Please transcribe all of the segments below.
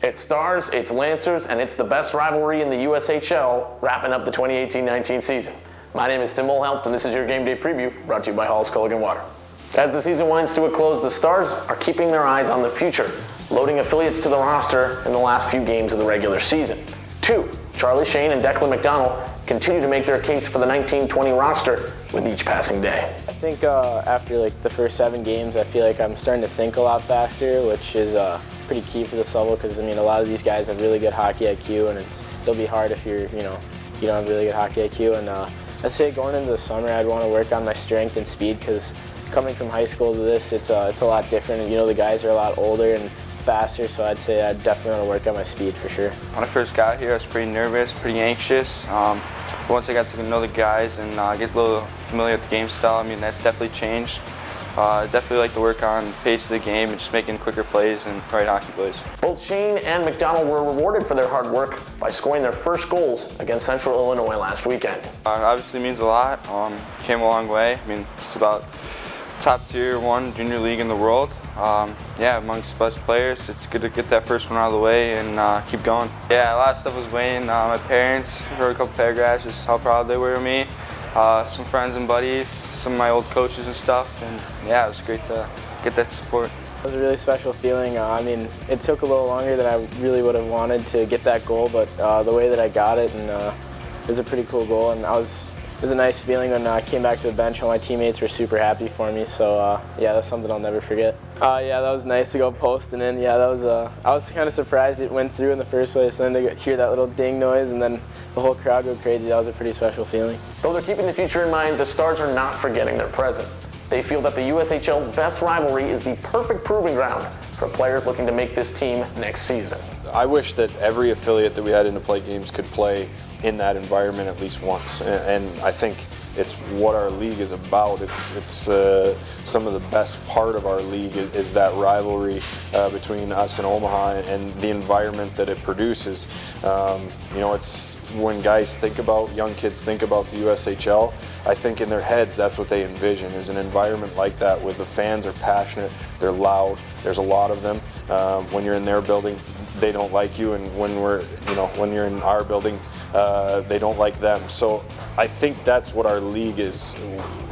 It's Stars, it's Lancers, and it's the best rivalry in the USHL wrapping up the 2018-19 season. My name is Tim Mulhelm, and this is your Game Day Preview brought to you by Hall's Culligan Water. As the season winds to a close, the Stars are keeping their eyes on the future, loading affiliates to the roster in the last few games of the regular season. 2, Charlie Schoen and Declan McDonnell continue to make their case for the 19-20 roster with each passing day. I think after the first 7 games, I feel like I'm starting to think a lot faster, which is pretty key for this level because, a lot of these guys have really good hockey IQ, and it'll be hard if you don't have really good hockey IQ. And I'd say going into the summer, I'd want to work on my strength and speed because coming from high school to this, it's a lot different. And, the guys are a lot older and faster, so I'd say I'd definitely want to work on my speed for sure. When I first got here, I was pretty nervous, pretty anxious. Once I got to know the guys and get a little familiar with the game style, that's definitely changed. Definitely like to work on pace of the game and just making quicker plays and right hockey plays. Both Schoen and McDonnell were rewarded for their hard work by scoring their first goals against Central Illinois last weekend. Obviously means a lot. Came a long way. It's about top tier 1 junior league in the world. Amongst the best players, it's good to get that first one out of the way and keep going. Yeah, a lot of stuff was weighing. My parents wrote a couple paragraphs just how proud they were of me. Some friends and buddies, some of my old coaches and stuff, and it was great to get that support. It was a really special feeling. It took a little longer than I really would have wanted to get that goal, but the way that I got it, and it was a pretty cool goal, and it was a nice feeling when I came back to the bench. All my teammates were super happy for me, so that's something I'll never forget. That was nice to go posting in. I was kind of surprised it went through in the first place, and then to hear that little ding noise and then the whole crowd go crazy, that was a pretty special feeling. Though they're keeping the future in mind, the Stars are not forgetting their present. They feel that the USHL's best rivalry is the perfect proving ground for players looking to make this team next season. I wish that every affiliate that we had in the play games could play in that environment at least once, and I think it's what our league is about. It's some of the best part of our league is that rivalry between us and Omaha and the environment that it produces. It's when guys think about, young kids think about the USHL, I think in their heads that's what they envision, is an environment like that where the fans are passionate, they're loud, there's a lot of them. When you're in their building, they don't like you, and when you're in our building, they don't like them. So I think that's what our league is.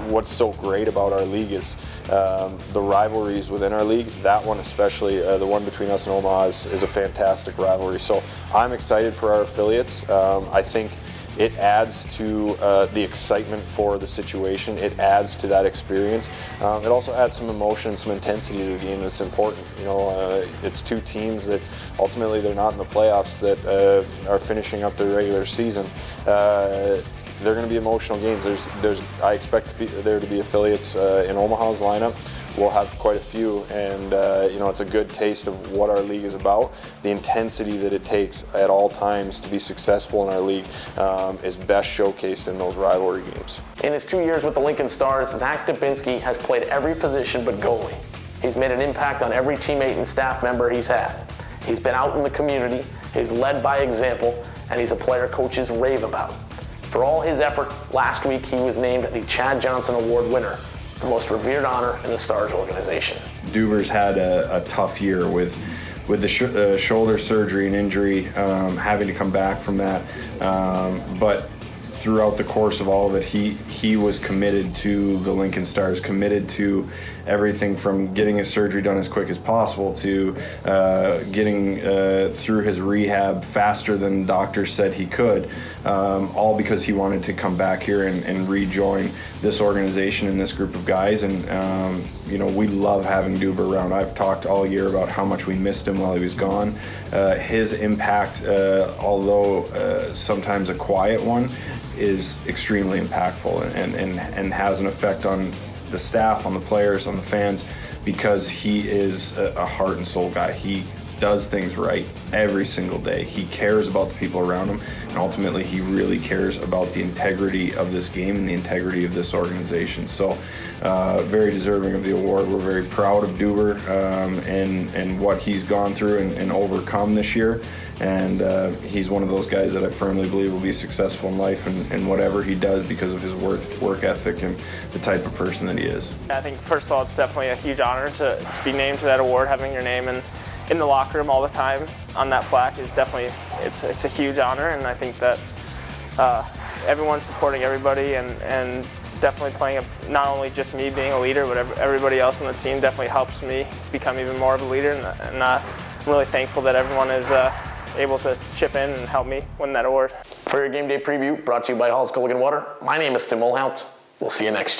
What's so great about our league is the rivalries within our league. That one especially, the one between us and Omaha, is a fantastic rivalry. So I'm excited for our affiliates. I think it adds to the excitement for the situation. It adds to that experience. It also adds some emotion, some intensity to the game that's important. It's 2 teams that ultimately they're not in the playoffs that are finishing up their regular season. They're going to be emotional games. I expect there to be affiliates in Omaha's lineup. We'll have quite a few, and it's a good taste of what our league is about. The intensity that it takes at all times to be successful in our league is best showcased in those rivalry games. In his 2 years with the Lincoln Stars, Zach Dubinsky has played every position but goalie. He's made an impact on every teammate and staff member he's had. He's been out in the community, he's led by example, and he's a player coaches rave about. For all his effort, last week he was named the Chad Johnson Award winner, the most revered honor in the Stars organization. Duber's had a tough year with the shoulder surgery and injury, having to come back from that. But throughout the course of all of it, he was committed to the Lincoln Stars, committed to everything from getting his surgery done as quick as possible to getting through his rehab faster than doctors said he could, all because he wanted to come back here and rejoin this organization and this group of guys. And we love having Duber around. I've talked all year about how much we missed him while he was gone. His impact, although sometimes a quiet one, is extremely impactful and has an effect on the staff, on the players, on the fans, because he is a heart and soul guy. He does things right every single day. He cares about the people around him, and ultimately he really cares about the integrity of this game and the integrity of this organization. So very deserving of the award. We're very proud of Duber and what he's gone through and overcome this year. And he's one of those guys that I firmly believe will be successful in life and whatever he does because of his work ethic and the type of person that he is. I think first of all, it's definitely a huge honor to be named to that award, having your name in in the locker room all the time on that plaque is definitely, it's a huge honor, and I think that everyone's supporting everybody and definitely playing not only just me being a leader, but everybody else on the team definitely helps me become even more of a leader, and I'm really thankful that everyone is able to chip in and help me win that award. For your game day preview, brought to you by Hall's Culligan Water, my name is Tim Mulhaupt. We'll see you next year.